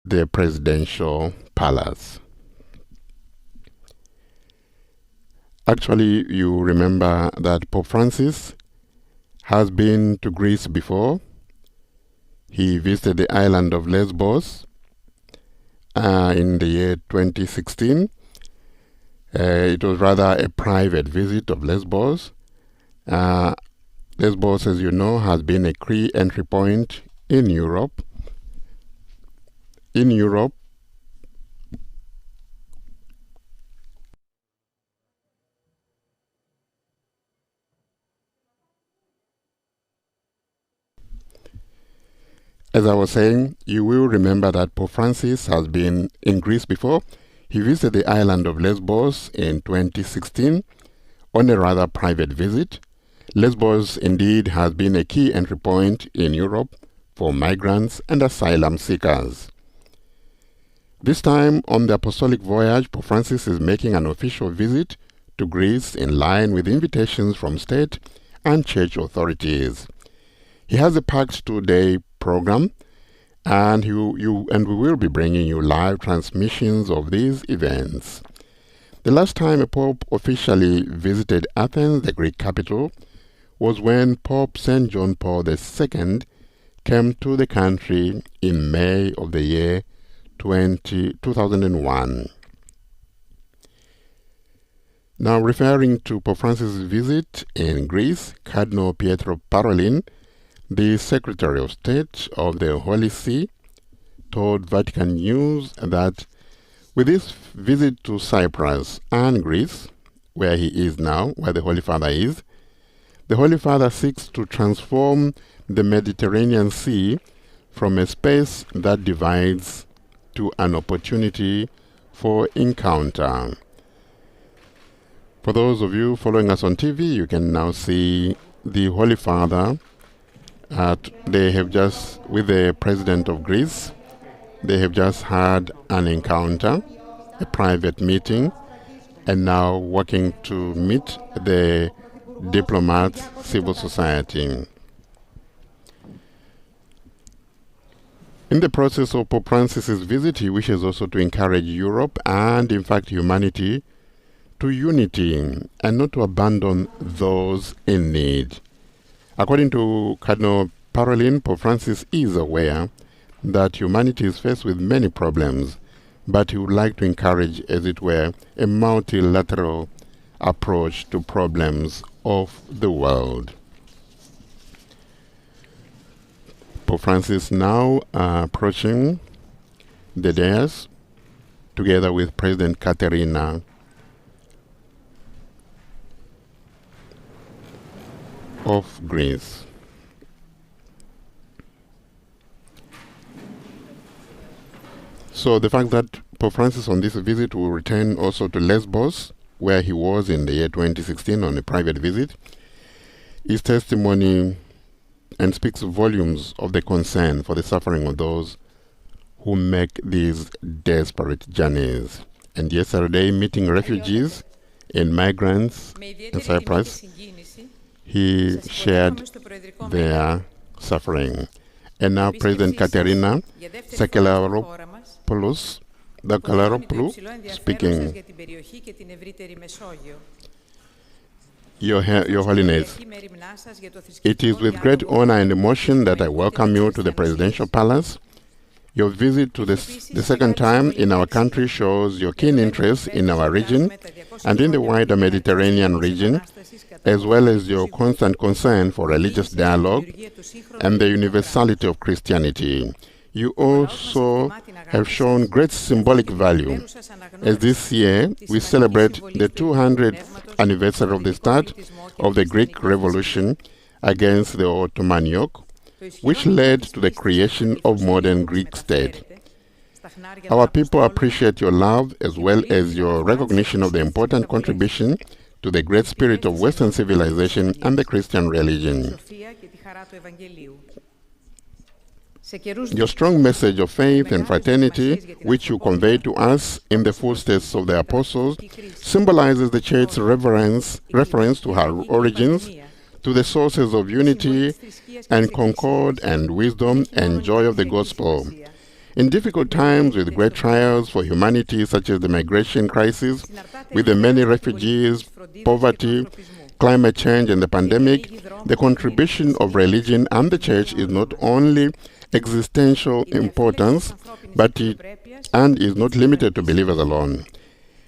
the presidential palace. Actually, you remember that Pope Francis has been to Greece before. He visited the island of Lesbos in the year 2016. It was rather a private visit of Lesbos. Lesbos, as you know, has been a key entry point in Europe. As I was saying, you will remember that Pope Francis has been in Greece before. He visited the island of Lesbos in 2016 on a rather private visit. Lesbos indeed has been a key entry point in Europe for migrants and asylum seekers. This time on the Apostolic voyage, Pope Francis is making an official visit to Greece in line with invitations from state and church authorities. He has a packed 2-day program, and we will be bringing you live transmissions of these events. The last time a pope officially visited Athens, the Greek capital, was when Pope St. John Paul II came to the country in May of the year 2001. Now, referring to Pope Francis' visit in Greece, Cardinal Pietro Parolin, the Secretary of State of the Holy See, told Vatican News that with this visit to Cyprus and Greece, where he is now, where the Holy Father is, the Holy Father seeks to transform the Mediterranean Sea from a space that divides to an opportunity for encounter. For those of you following us on TV, you can now see the Holy Father. They have just, with the President of Greece, they have just had an encounter, a private meeting, and now working to meet the diplomats, civil society. In the process of Pope Francis's visit, he wishes also to encourage Europe and, in fact, humanity to unity and not to abandon those in need. According to Cardinal Parolin, Pope Francis is aware that humanity is faced with many problems, but he would like to encourage, as it were, a multilateral approach to problems of the world. Pope Francis now approaching the dais together with President Katerina of Greece. So the fact that Pope Francis on this visit will return also to Lesbos, where he was in the year 2016 on a private visit, is testimony and speaks volumes of the concern for the suffering of those who make these desperate journeys. And yesterday, meeting refugees and migrants in Cyprus, he shared their suffering. And now President Katerina Sakelaropoulos speaking. Your Holiness, it is with great honor and emotion that I welcome you to the Presidential Palace. Your visit to the second time in our country shows your keen interest in our region and in the wider Mediterranean region, as well as your constant concern for religious dialogue and the universality of Christianity. You also have shown great symbolic value, as this year we celebrate the 200th anniversary of the start of the Greek Revolution against the Ottoman yoke, which led to the creation of modern Greek state. Our people appreciate your love as well as your recognition of the important contribution to the great spirit of Western civilization and the Christian religion. Your strong message of faith and fraternity, which you convey to us in the footsteps of the apostles, symbolizes the Church's reference to her origins, to the sources of unity and concord and wisdom and joy of the gospel. In difficult times with great trials for humanity, such as the migration crisis, with the many refugees, poverty, climate change, and the pandemic, the contribution of religion and the church is not only existential importance, but and is not limited to believers alone.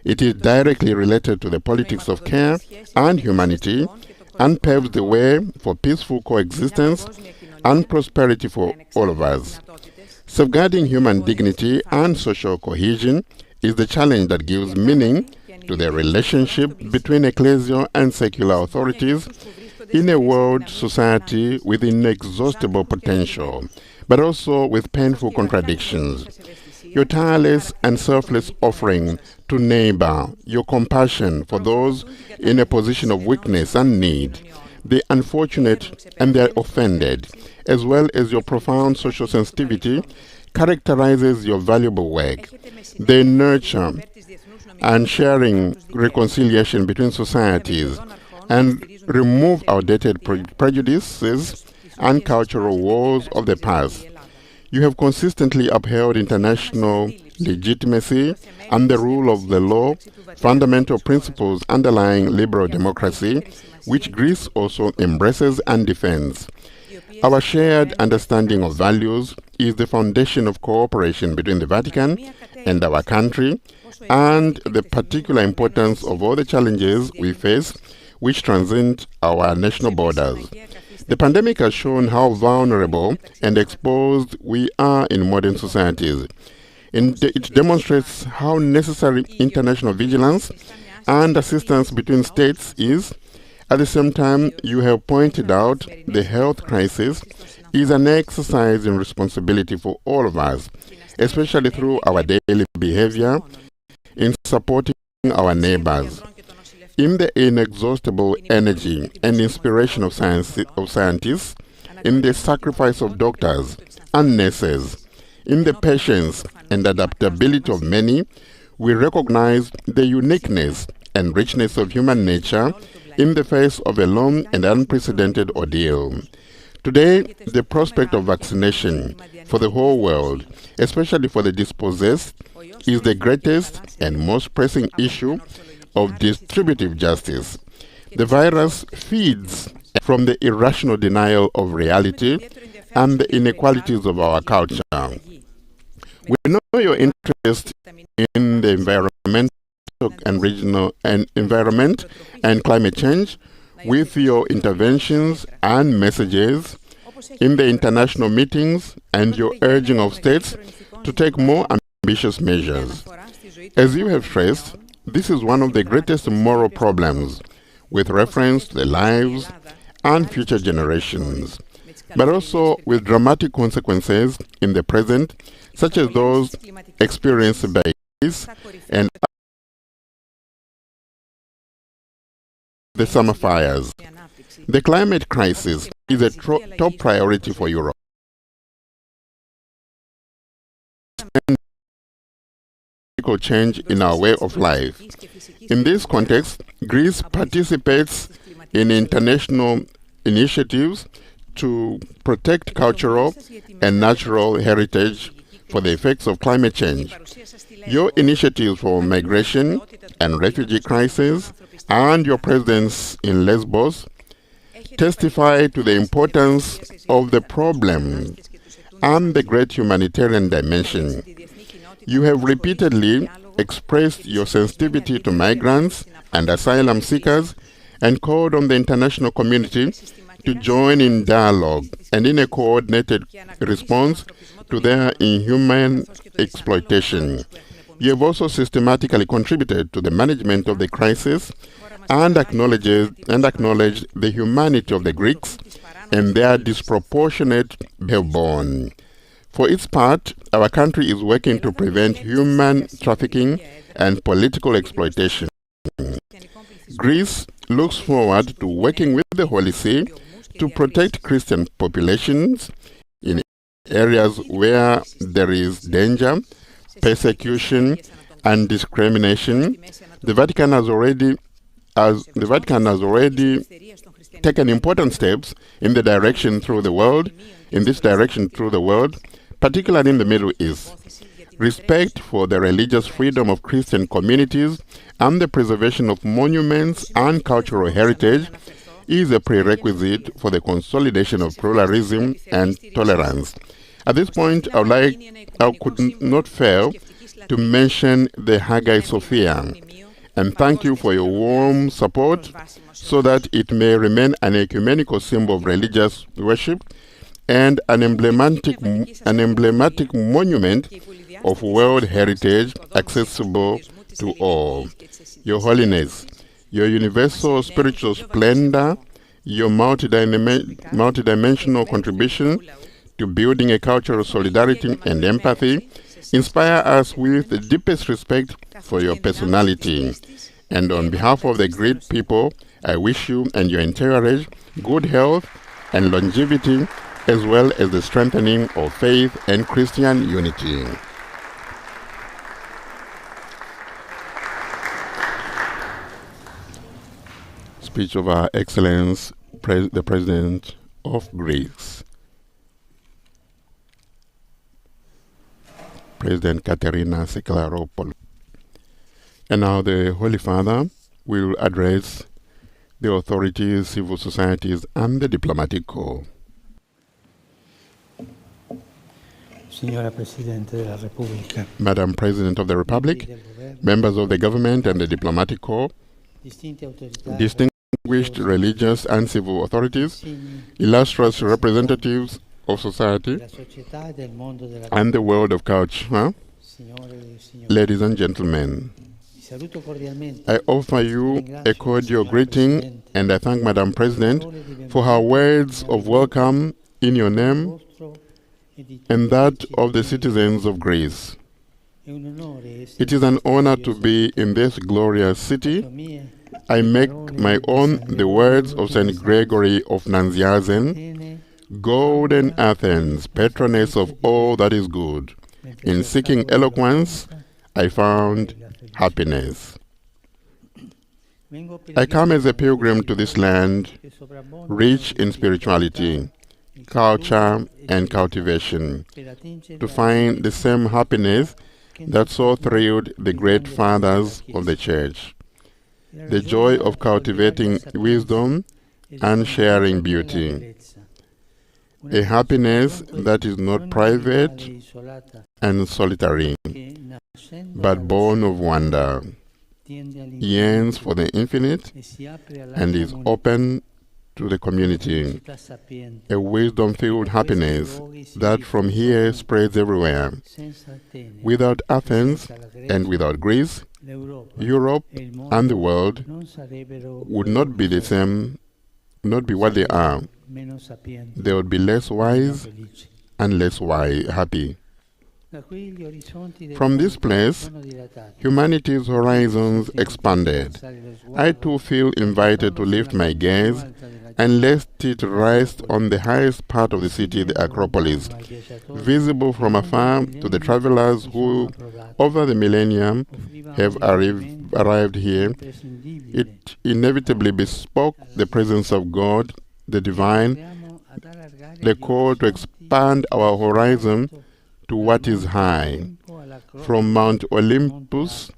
It is directly related to the politics of care and humanity and paves the way for peaceful coexistence and prosperity for all of us. Safeguarding human dignity and social cohesion is the challenge that gives meaning to the relationship between ecclesial and secular authorities in a world society with inexhaustible potential, but also with painful contradictions. Your tireless and selfless offering to neighbor, your compassion for those in a position of weakness and need, the unfortunate and the offended, as well as your profound social sensitivity, characterizes your valuable work. They nurture and sharing reconciliation between societies and remove outdated prejudices and cultural wars of the past. You have consistently upheld international legitimacy and the rule of the law, fundamental principles underlying liberal democracy, which Greece also embraces and defends. Our shared understanding of values is the foundation of cooperation between the Vatican and our country, and the particular importance of all the challenges we face which transcend our national borders. The pandemic has shown how vulnerable and exposed we are in modern societies. It demonstrates how necessary international vigilance and assistance between states is. At the same time, you have pointed out the health crisis is an exercise in responsibility for all of us, especially through our daily behavior in supporting our neighbors. In the inexhaustible energy and inspiration of scientists, in the sacrifice of doctors and nurses, in the patience and adaptability of many, we recognize the uniqueness and richness of human nature in the face of a long and unprecedented ordeal. Today, the prospect of vaccination for the whole world, especially for the dispossessed, is the greatest and most pressing issue of distributive justice. The virus feeds from the irrational denial of reality and the inequalities of our culture. We know your interest in the environmental and regional and environment and climate change with your interventions and messages in the international meetings and your urging of states to take more ambitious measures. As you have stressed, this is one of the greatest moral problems with reference to the lives and future generations, but also with dramatic consequences in the present, such as those experienced by Greece and the summer fires. The climate crisis is a top priority for Europe. Change in our way of life. In this context, Greece participates in international initiatives to protect cultural and natural heritage for the effects of climate change. Your initiatives for migration and refugee crisis and your presence in Lesbos testify to the importance of the problem and the great humanitarian dimension. You have repeatedly expressed your sensitivity to migrants and asylum seekers and called on the international community to join in dialogue and in a coordinated response to their inhuman exploitation. You have also systematically contributed to the management of the crisis and acknowledged the humanity of the Greeks and their disproportionate behavior. For its part, our country is working to prevent human trafficking and political exploitation. Greece looks forward to working with the Holy See to protect Christian populations in areas where there is danger, persecution, and discrimination. The Vatican has already taken important steps in this direction through the world, particularly in the Middle East. Respect for the religious freedom of Christian communities and the preservation of monuments and cultural heritage is a prerequisite for the consolidation of pluralism and tolerance. At this point, I could not fail to mention the Hagia Sophia and thank you for your warm support so that it may remain an ecumenical symbol of religious worship and an emblematic monument of world heritage accessible to all. Your Holiness, your universal spiritual splendor, your multidimensional contribution to building a culture of solidarity and empathy inspire us with the deepest respect for your personality. And on behalf of the great people, I wish you and your entourage good health and longevity, as well as the strengthening of faith and Christian unity. Speech of Her Excellence, the President of Greece. President Katerina Seklaropoulou. And now the Holy Father will address the authorities, civil societies, and the diplomatic corps. Signora Presidente della Repubblica, Madam President of the Republic, members of the government and the diplomatic corps, distinguished religious and civil authorities, illustrious representatives of society and the world of culture, ladies and gentlemen, I offer you a cordial greeting and I thank Madam President for her words of welcome in your name and that of the citizens of Greece. It is an honor to be in this glorious city. I make my own the words of St. Gregory of Nazianzen, golden Athens, patroness of all that is good. In seeking eloquence, I found happiness. I come as a pilgrim to this land, rich in spirituality, culture, and cultivation, to find the same happiness that so thrilled the great fathers of the Church, the joy of cultivating wisdom and sharing beauty, a happiness that is not private and solitary, but born of wonder, yearns for the infinite, and is open to the community, a wisdom-filled happiness that from here spreads everywhere. Without Athens and without Greece, Europe and the world would not be the same, not be what they are. They would be less wise and less happy. From this place, humanity's horizons expanded. I too feel invited to lift my gaze and let it rest on the highest part of the city, the Acropolis, visible from afar to the travelers who, over the millennium, have arrived here. It inevitably bespoke the presence of God, the divine, the call to expand our horizon to what is high, from Mount Olympus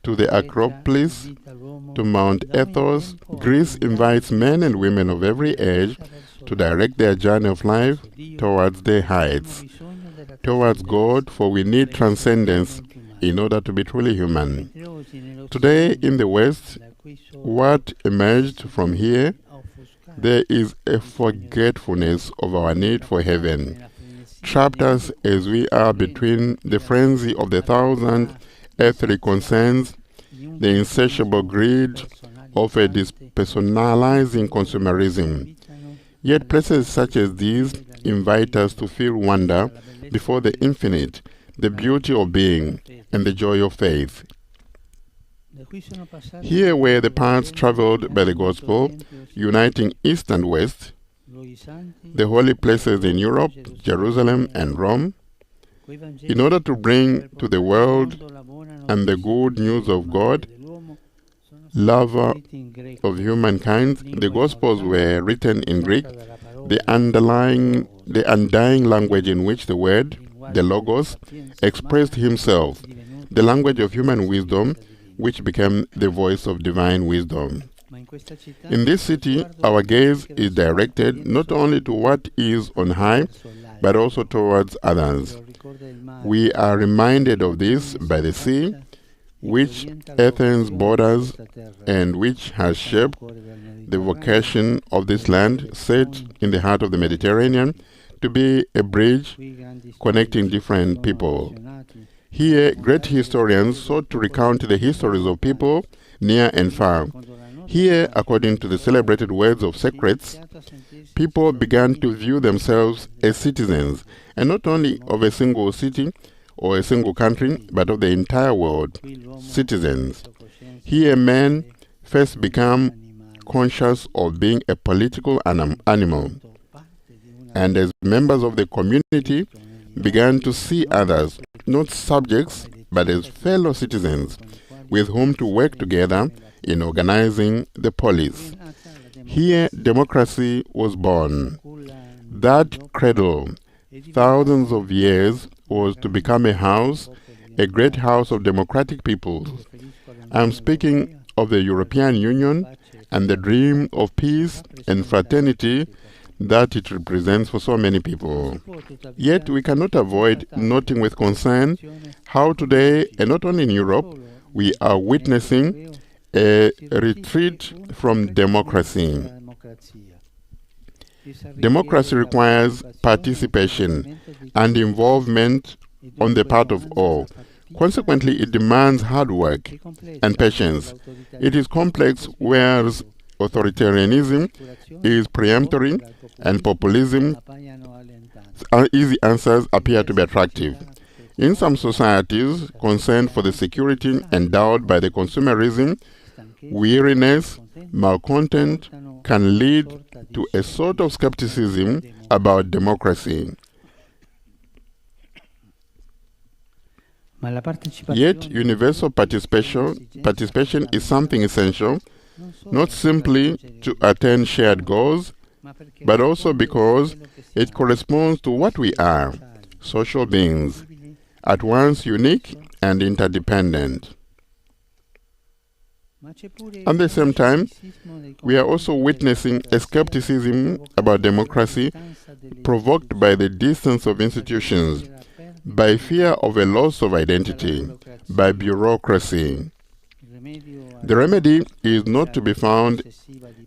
to the Acropolis to Mount Athos. Greece invites men and women of every age to direct their journey of life towards the heights, towards God, for we need transcendence in order to be truly human. Today in the West, what emerged from here, there is a forgetfulness of our need for heaven, trapped us as we are between the frenzy of the thousand earthly concerns, the insatiable greed of a dispersonalizing consumerism. Yet places such as these invite us to feel wonder before the infinite, the beauty of being, and the joy of faith. Here were the paths traveled by the gospel, uniting East and West, the holy places in Europe, Jerusalem and Rome, in order to bring to the world and the good news of God, lover of humankind. The Gospels were written in Greek, the undying language in which the Word the Logos, expressed himself, the language of human wisdom, which became the voice of divine wisdom. In this city, our gaze is directed not only to what is on high, but also towards others. We are reminded of this by the sea, which Athens borders and which has shaped the vocation of this land, set in the heart of the Mediterranean, to be a bridge connecting different people. Here, great historians sought to recount the histories of people near and far. Here, according to the celebrated words of Socrates, people began to view themselves as citizens, and not only of a single city or a single country, but of the entire world, citizens. Here, men first become conscious of being a political animal, and as members of the community began to see others, not subjects, but as fellow citizens, with whom to work together in organizing the polis. Here, democracy was born. That cradle, thousands of years, was to become a house, a great house of democratic peoples. I'm speaking of the European Union and the dream of peace and fraternity that it represents for so many people. Yet we cannot avoid noting with concern how today, and not only in Europe, we are witnessing a retreat from democracy. Democracy requires participation and involvement on the part of all. Consequently, it demands hard work and patience. It is complex, whereas authoritarianism is peremptory and populism, easy answers appear to be attractive. In some societies concerned for the security endowed by the consumerism, weariness, malcontent can lead to a sort of skepticism about democracy. Yet, universal participation is something essential, not simply to attain shared goals, but also because it corresponds to what we are, social beings, at once unique and interdependent. At the same time, we are also witnessing a skepticism about democracy provoked by the distance of institutions, by fear of a loss of identity, by bureaucracy. The remedy is not to be found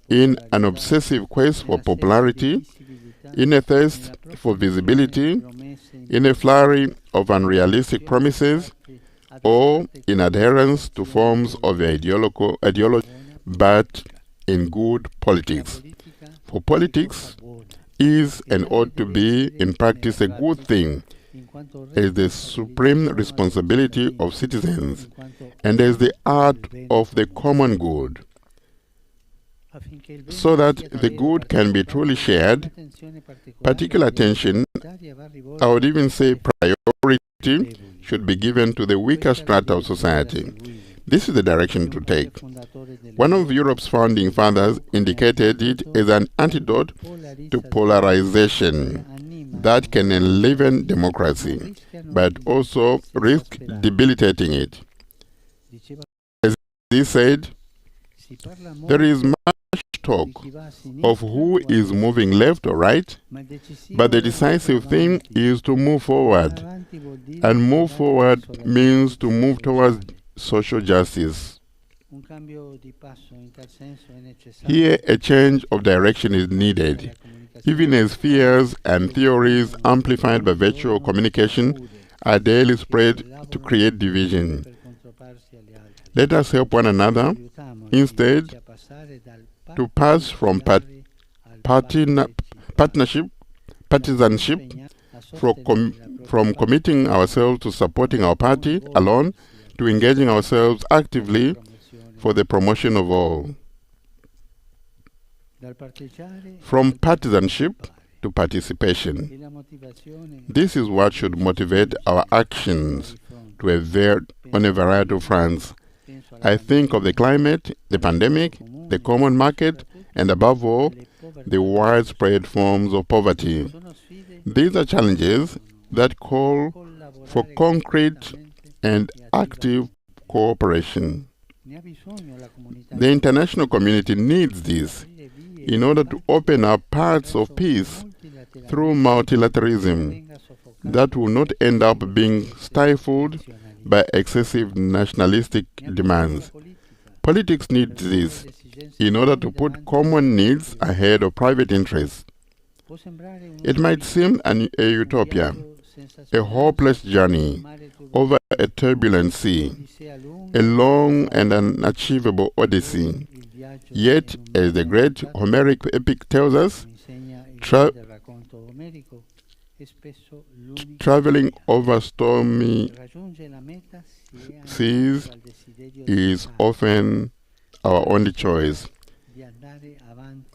in an obsessive quest for popularity, in a thirst for visibility, in a flurry of unrealistic promises, or in adherence to forms of ideology, but in good politics. For politics is and ought to be in practice a good thing, as the supreme responsibility of citizens and as the art of the common good. So that the good can be truly shared, particular attention, I would even say priority, should be given to the weaker strata of society. This is the direction to take. One of Europe's founding fathers indicated it as an antidote to polarization that can enliven democracy, but also risk debilitating it. As he said, there is much talk of who is moving left or right, but the decisive thing is to move forward. And move forward means to move towards social justice. Here, a change of direction is needed, even as fears and theories amplified by virtual communication are daily spread to create division. Let us help one another, instead, to pass from partisanship, from committing ourselves to supporting our party alone, to engaging ourselves actively for the promotion of all. From partisanship to participation. This is what should motivate our actions on a variety of fronts. I think of the climate, the pandemic, the common market, and above all, the widespread forms of poverty. These are challenges that call for concrete and active cooperation. The international community needs this in order to open up paths of peace through multilateralism that will not end up being stifled by excessive nationalistic demands. Politics needs this in order to put common needs ahead of private interests. It might seem a utopia, a hopeless journey over a turbulent sea, a long and unachievable odyssey. Yet, as the great Homeric epic tells us, traveling over stormy seas is often our only choice,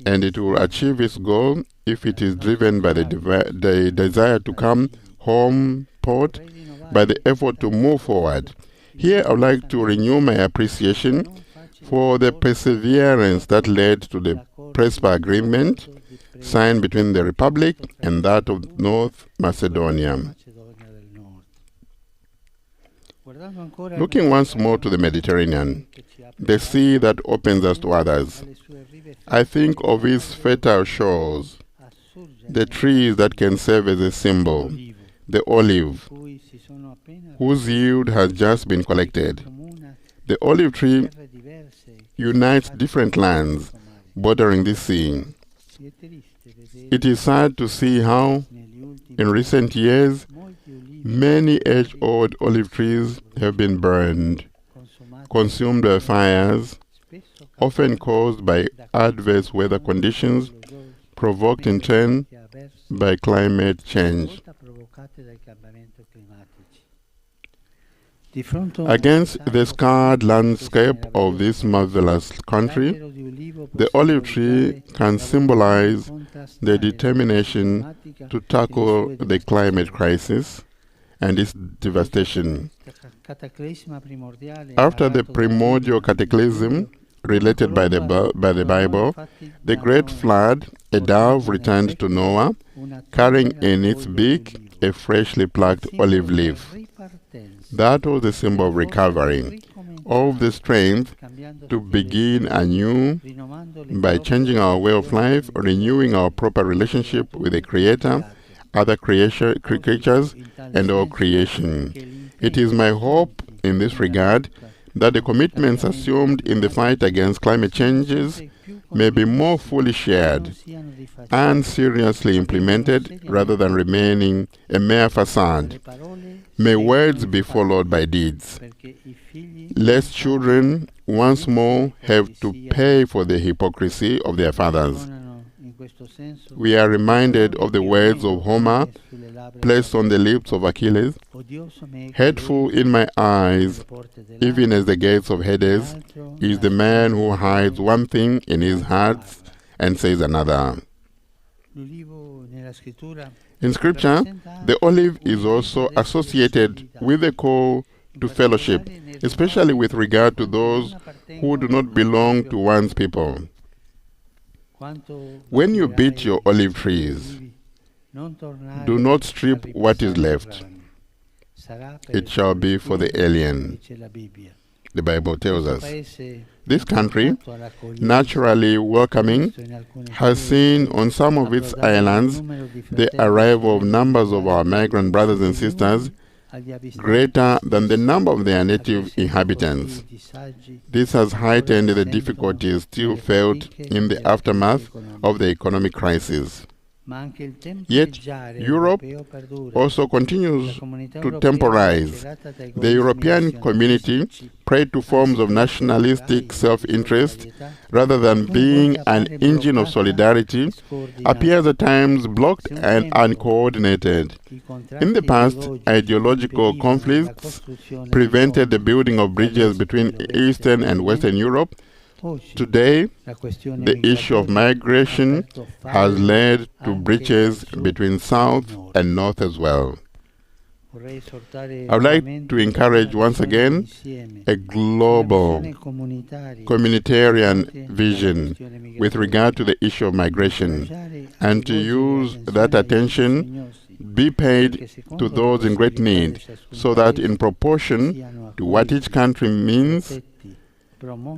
and it will achieve its goal if it is driven by the desire to come home port, by the effort to move forward. Here I would like to renew my appreciation for the perseverance that led to the Prespa Agreement signed between the Republic and that of North Macedonia. Looking once more to the Mediterranean, the sea that opens us to others, I think of its fertile shores, the trees that can serve as a symbol, the olive, whose yield has just been collected. The olive tree unites different lands bordering this sea. It is sad to see how, in recent years, many age-old olive trees have been burned, consumed by fires, often caused by adverse weather conditions, provoked in turn by climate change. Against the scarred landscape of this marvelous country, the olive tree can symbolize the determination to tackle the climate crisis and its devastation. After the primordial cataclysm related by the Bible, the great flood, a dove returned to Noah, carrying in its beak a freshly plucked olive leaf. That was the symbol of recovery, of the strength to begin anew by changing our way of life, renewing our proper relationship with the Creator, other creatures, and all creation. It is my hope in this regard that the commitments assumed in the fight against climate changes may be more fully shared and seriously implemented rather than remaining a mere facade. May words be followed by deeds, lest children once more have to pay for the hypocrisy of their fathers. We are reminded of the words of Homer placed on the lips of Achilles: "Hateful in my eyes, even as the gates of Hades, is the man who hides one thing in his heart and says another." In Scripture, the olive is also associated with a call to fellowship, especially with regard to those who do not belong to one's people. When you beat your olive trees, do not strip what is left. It shall be for the alien, the Bible tells us. This country, naturally welcoming, has seen on some of its islands the arrival of numbers of our migrant brothers and sisters greater than the number of their native inhabitants. This has heightened the difficulties still felt in the aftermath of the economic crisis. Yet, Europe also continues to temporize. The European community, prey to forms of nationalistic self-interest, rather than being an engine of solidarity, appears at times blocked and uncoordinated. In the past, ideological conflicts prevented the building of bridges between Eastern and Western Europe. Today, the issue of migration has led to breaches between South and North as well. I would like to encourage once again a global communitarian vision with regard to the issue of migration, and to use that attention be paid to those in great need, so that in proportion to what each country means,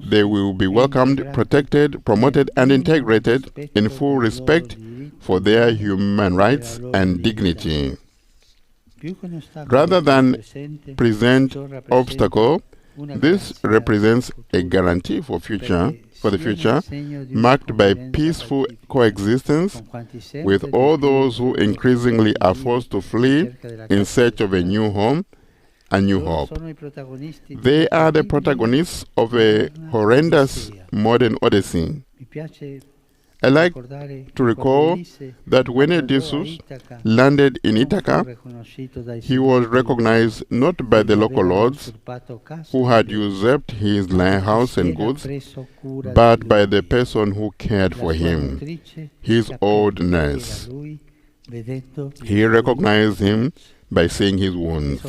they will be welcomed, protected, promoted, and integrated in full respect for their human rights and dignity. Rather than present obstacle, this represents a guarantee for the future, marked by peaceful coexistence with all those who increasingly are forced to flee in search of a new home, a new hope. They are the protagonists of a horrendous modern odyssey. I like to recall that when Odysseus landed in Ithaca, he was recognized not by the local lords who had usurped his house and goods, but by the person who cared for him, his old nurse. He recognized him by seeing his wounds.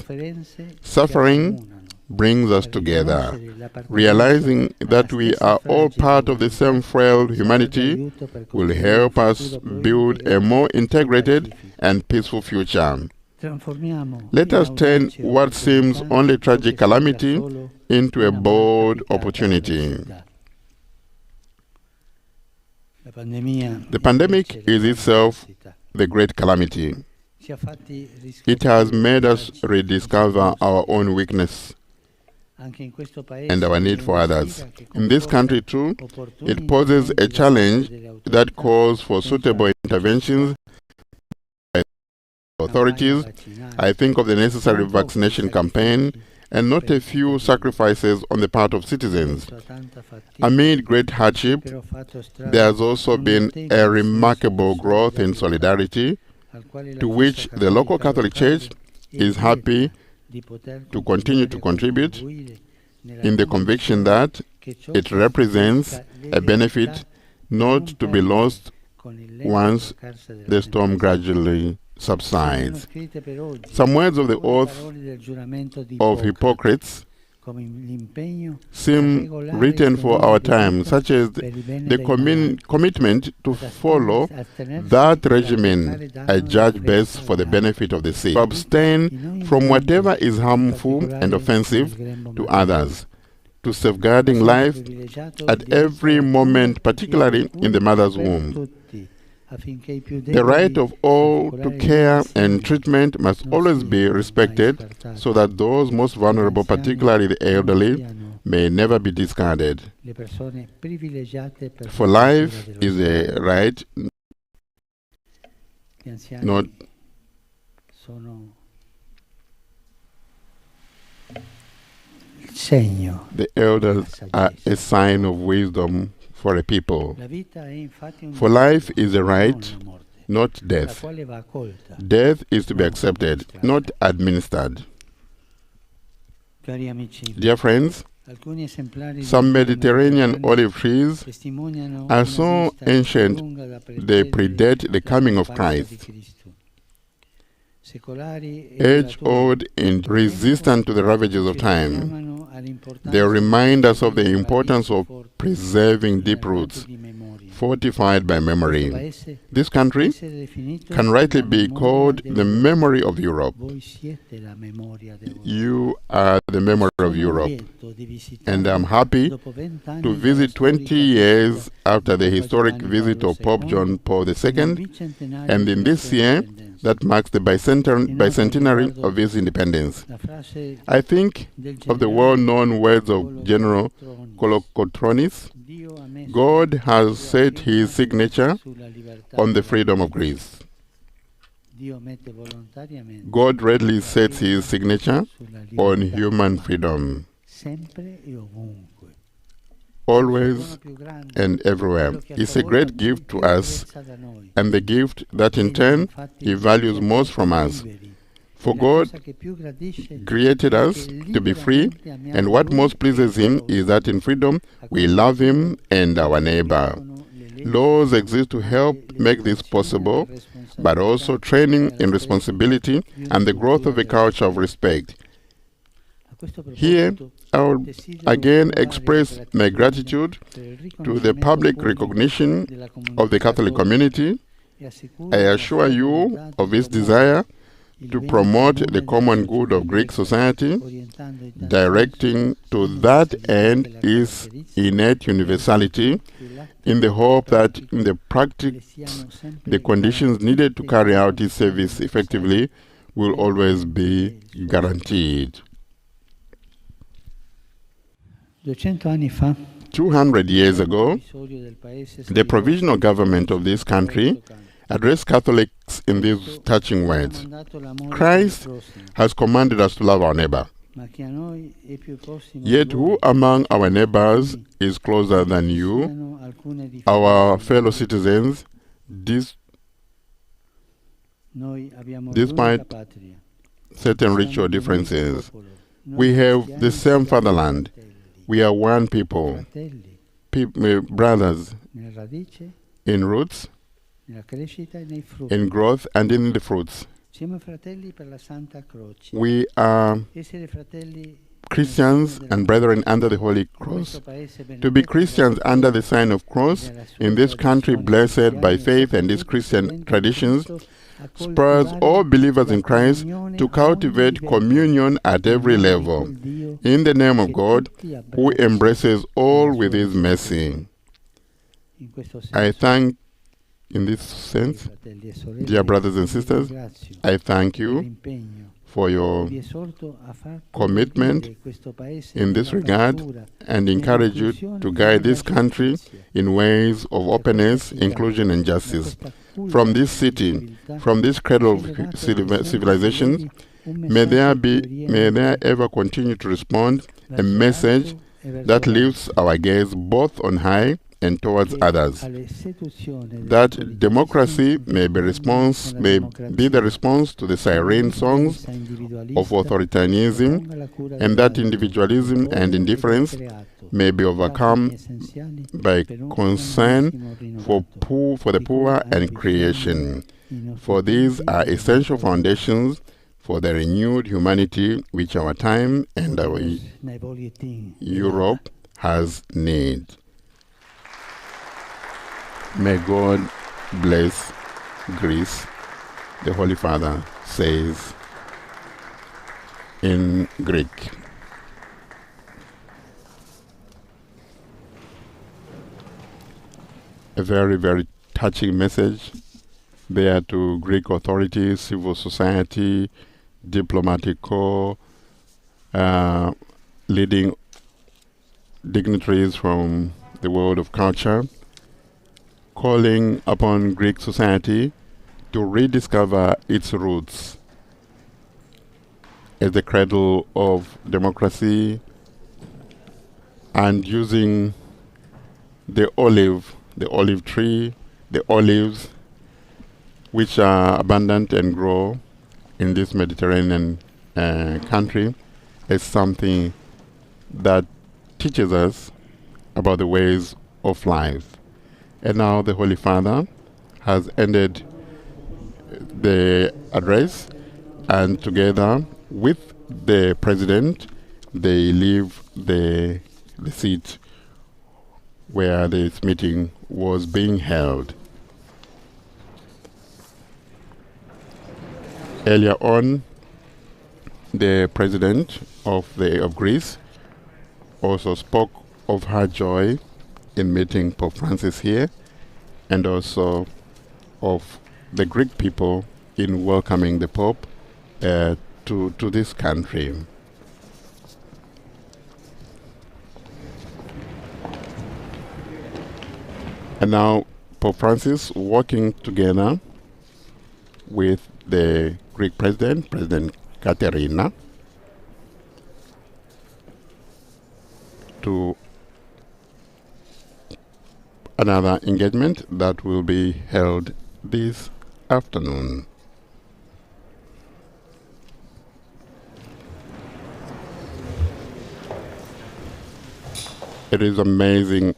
Suffering brings us together, realizing that we are all part of the same frail humanity will help us build a more integrated and peaceful future. Let us turn what seems only tragic calamity into a bold opportunity. The pandemic is itself the great calamity. It has made us rediscover our own weakness and our need for others. In this country too, it poses a challenge that calls for suitable interventions by authorities. I think of the necessary vaccination campaign and not a few sacrifices on the part of citizens. Amid great hardship, there has also been a remarkable growth in solidarity, to which the local Catholic Church is happy to continue to contribute, in the conviction that it represents a benefit not to be lost once the storm gradually subsides. Some words of the oath of Hippocrates seem written for our time, such as the commitment to follow that regimen I judge best for the benefit of the sick, to abstain from whatever is harmful and offensive to others, to safeguarding life at every moment, particularly in the mother's womb. The right of all to care and treatment must always be respected, so that those most vulnerable, particularly the elderly, may never be discarded. For life is a right, not the elders are a sign of wisdom for a people. For life is a right, not death. Death is to be accepted, not administered. Dear friends, some Mediterranean olive trees are so ancient they predate the coming of Christ. Age-old and resistant to the ravages of time, they remind us of the importance of preserving deep roots, fortified by memory. This country can rightly be called the memory of Europe. You are the memory of Europe, and I'm happy to visit 20 years after the historic visit of Pope John Paul II, and in this year, that marks the bicentenary of his independence. I think of the well-known words of General Kolokotronis: God has set his signature on the freedom of Greece. God readily sets his signature on human freedom, always and everywhere. It's a great gift to us, and the gift that in turn he values most from us. For God created us to be free, and what most pleases him is that in freedom we love him and our neighbor. Laws exist to help make this possible, but also training in responsibility and the growth of a culture of respect. Here, I will again express my gratitude to the public recognition of the Catholic community I assure you of his desire to promote the common good of Greek society, directing to that end his innate universality, in the hope that in the practice the conditions needed to carry out his service effectively will always be guaranteed. 200 anni fa, 200 years ago, the provisional government of this country addressed Catholics in these touching words: Christ has commanded us to love our neighbor. Yet who among our neighbors is closer than you, our fellow citizens, despite certain ritual differences? We have the same fatherland. We are one people, brothers in roots, in growth, and in the fruits. We are Christians and brethren under the Holy Cross. To be Christians under the sign of cross in this country blessed by faith and its Christian traditions spurs all believers in Christ to cultivate communion at every level in the name of God, who embraces all with his mercy. I thank, in this sense, dear brothers and sisters, I thank you for your commitment in this regard and encourage you to guide this country in ways of openness, inclusion, and justice. From this city, from this cradle of civilization, may there ever continue to respond a message that lifts our gaze both on high and towards others, that democracy may be the response to the siren songs of authoritarianism, and that individualism and indifference may be overcome by concern for the poor and creation. For these are essential foundations for the renewed humanity which our time and our Europe has need. May God bless Greece, the Holy Father says in Greek. A very, very touching message there to Greek authorities, civil society, diplomatic corps, leading dignitaries from the world of culture, calling upon Greek society to rediscover its roots as the cradle of democracy, and using the olive tree, the olives, which are abundant and grow in this Mediterranean country, as something that teaches us about the ways of life. And now the Holy Father has ended the address, and together with the President, they leave the seat where this meeting was being held. Earlier on, the President of Greece also spoke of her joy in meeting Pope Francis here, and also of the Greek people in welcoming the Pope to this country. And now Pope Francis, working together with the Greek President, President Katerina, to another engagement that will be held this afternoon. It is amazing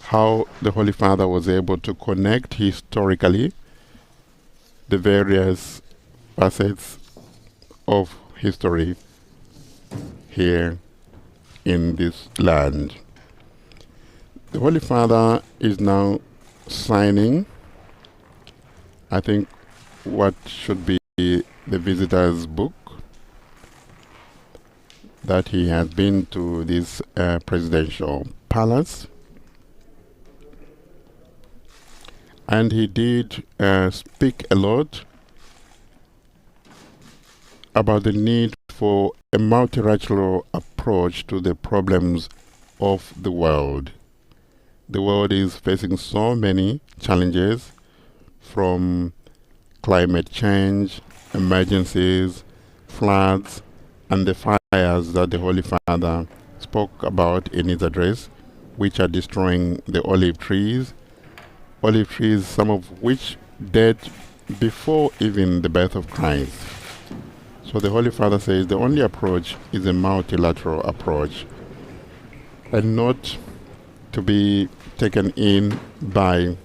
how the Holy Father was able to connect historically the various facets of history here in this land. The Holy Father is now signing I think, what should be the visitor's book, that he has been to this presidential palace, and he did speak a lot about the need for a multilateral approach to the problems of the world. The world is facing so many challenges, from climate change, emergencies, floods, and the fires that the Holy Father spoke about in his address, which are destroying the olive trees, some of which date before even the birth of Christ. So the Holy Father says the only approach is a multilateral approach, and not to be taken in by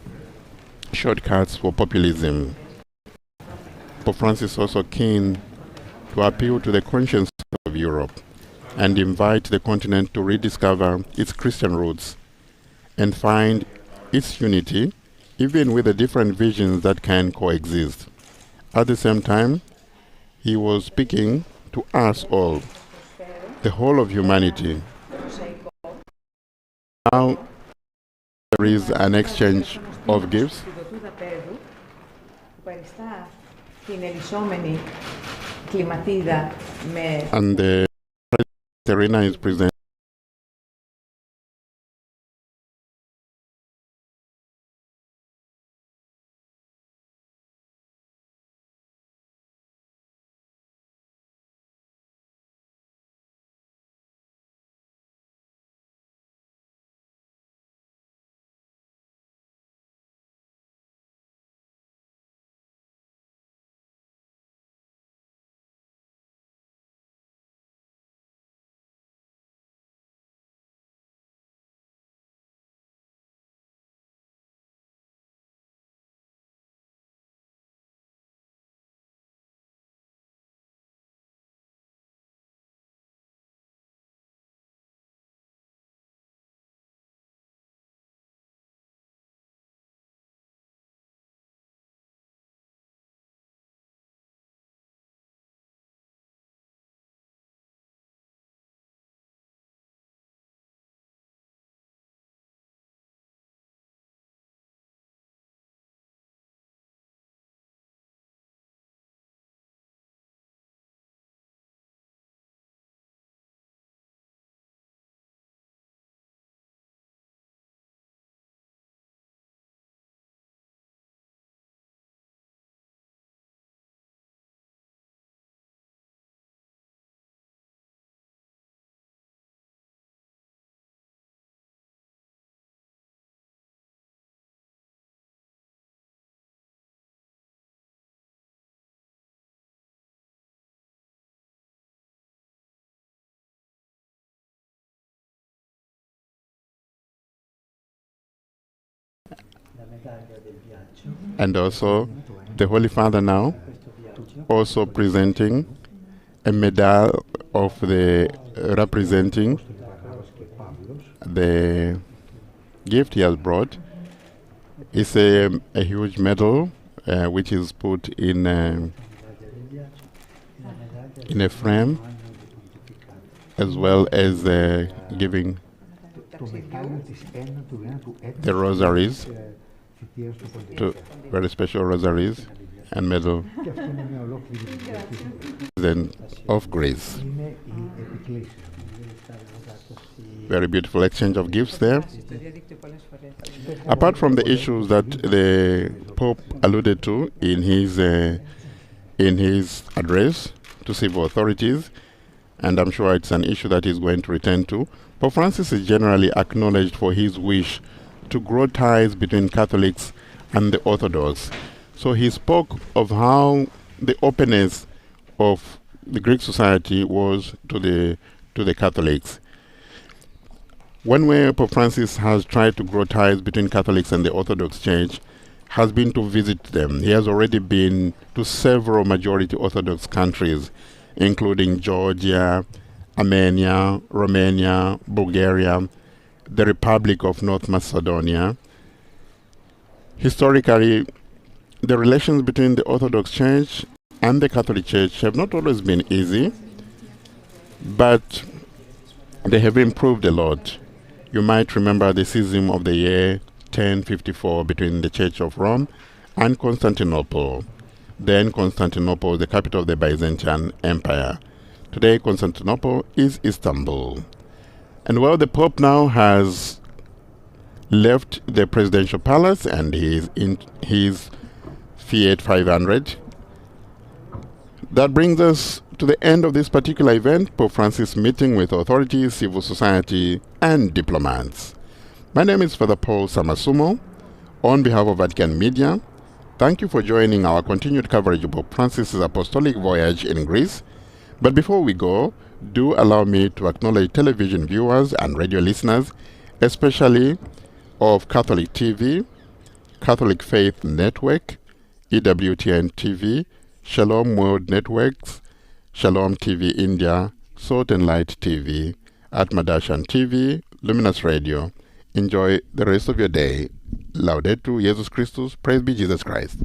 shortcuts for populism. Pope Francis also keen to appeal to the conscience of Europe and invite the continent to rediscover its Christian roots and find its unity, even with the different visions that can coexist. At the same time, he was speaking to us all, the whole of humanity. Now there is an exchange of gifts, and the Serena is present. And also the Holy Father now also presenting a medal of the representing the gift he has brought. It's a huge medal which is put in a frame, as well as giving the rosaries, very special rosaries and medal of grace. Very beautiful exchange of gifts there. Apart from the issues that the Pope alluded to in his address to civil authorities, and I'm sure it's an issue that he's going to return to, Pope Francis is generally acknowledged for his wish to grow ties between Catholics and the Orthodox. So he spoke of how the openness of the Greek society was to the Catholics. One way Pope Francis has tried to grow ties between Catholics and the Orthodox Church has been to visit them. He has already been to several majority Orthodox countries, including Georgia, Armenia, Romania, Bulgaria, the Republic of North Macedonia. Historically, the relations between the Orthodox Church and the Catholic Church have not always been easy, but they have improved a lot. You might remember the schism of the year 1054 between the Church of Rome and Constantinople. Then Constantinople was the capital of the Byzantine Empire. Today Constantinople is Istanbul. And well, the Pope now has left the presidential palace and he is in his Fiat 500. That brings us to the end of this particular event, Pope Francis meeting with authorities, civil society, and diplomats. My name is Father Paul Samasumo. On behalf of Vatican Media, thank you for joining our continued coverage of Pope Francis's apostolic voyage in Greece. But before we go, do allow me to acknowledge television viewers and radio listeners, especially of Catholic TV, Catholic Faith Network, EWTN TV, Shalom World Networks, Shalom TV India, Salt and Light TV, Atmadashan TV, Luminous Radio. Enjoy the rest of your day. Laudetur Jesus Christus, praise be Jesus Christ.